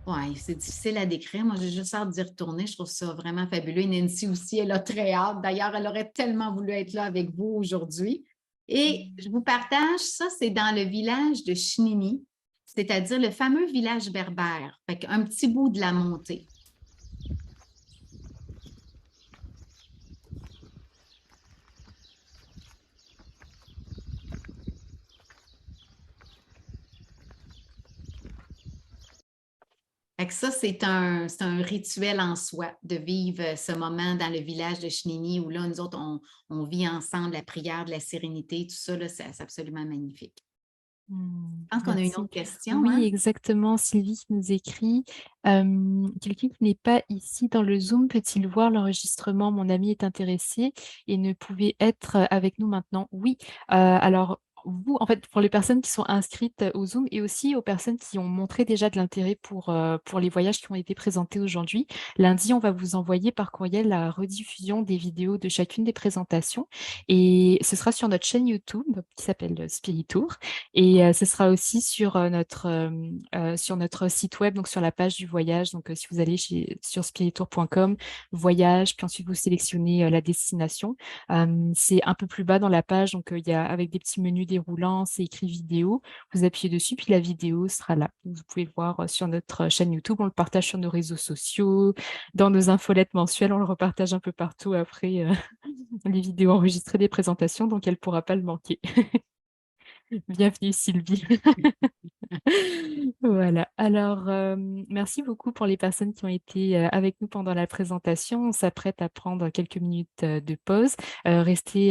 Oui, c'est difficile à décrire. Moi, j'ai juste hâte d'y retourner. Je trouve ça vraiment fabuleux. Et Nancy aussi, elle a très hâte. D'ailleurs, elle aurait tellement voulu être là avec vous aujourd'hui. Et je vous partage, ça, c'est dans le village de Chinini, c'est-à-dire le fameux village berbère. Fait un petit bout de la montée. Fait que ça, c'est un rituel en soi de vivre ce moment dans le village de Chinini où là, nous autres, on vit ensemble la prière de la sérénité, tout ça, là, c'est absolument magnifique. Mmh, Je pense qu'on a une merci. autre question, Oui, hein? exactement. Sylvie qui nous écrit, quelqu'un qui n'est pas ici dans le Zoom peut-il voir l'enregistrement? Mon ami est intéressé et ne pouvait être avec nous maintenant. Oui, alors vous, en fait, pour les personnes qui sont inscrites au Zoom et aussi aux personnes qui ont montré déjà de l'intérêt pour les voyages qui ont été présentés aujourd'hui, lundi, on va vous envoyer par courriel la rediffusion des vidéos de chacune des présentations et ce sera sur notre chaîne YouTube qui s'appelle Spiritour. Et ce sera aussi sur notre site web, donc sur la page du voyage. Donc, si vous allez sur spiritour.com, voyage, puis ensuite vous sélectionnez la destination. C'est un peu plus bas dans la page, donc il y a avec des petits menus déroulants, c'est écrit vidéo. Vous appuyez dessus, puis la vidéo sera là. Vous pouvez le voir sur notre chaîne YouTube. On le partage sur nos réseaux sociaux, dans nos infolettes mensuelles. On le repartage un peu partout après les vidéos enregistrées des présentations, donc elle ne pourra pas le manquer. Bienvenue Sylvie. Voilà. Alors, merci beaucoup pour les personnes qui ont été avec nous pendant la présentation. On s'apprête à prendre quelques minutes de pause. Restez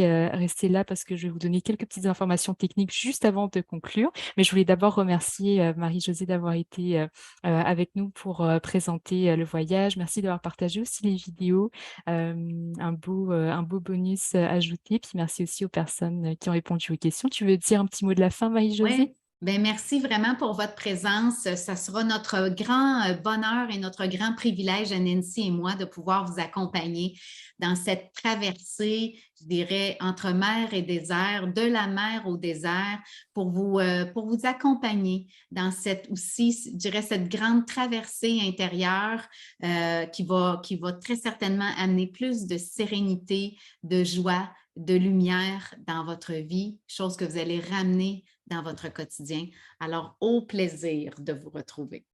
là parce que je vais vous donner quelques petites informations techniques juste avant de conclure. Mais je voulais d'abord remercier Marie-Josée d'avoir été avec nous pour présenter le voyage. Merci d'avoir partagé aussi les vidéos. Un beau bonus ajouté. Puis merci aussi aux personnes qui ont répondu aux questions. Tu veux dire un petit mot de la fin, Marie-Josée? Oui, bien, merci vraiment pour votre présence. Ça sera notre grand bonheur et notre grand privilège à Nancy et moi de pouvoir vous accompagner dans cette traversée, je dirais, entre mer et désert, de la mer au désert, pour vous accompagner dans cette aussi, je dirais, cette grande traversée intérieure qui va très certainement amener plus de sérénité, de joie, de lumière dans votre vie, chose que vous allez ramener dans votre quotidien. Alors, au plaisir de vous retrouver.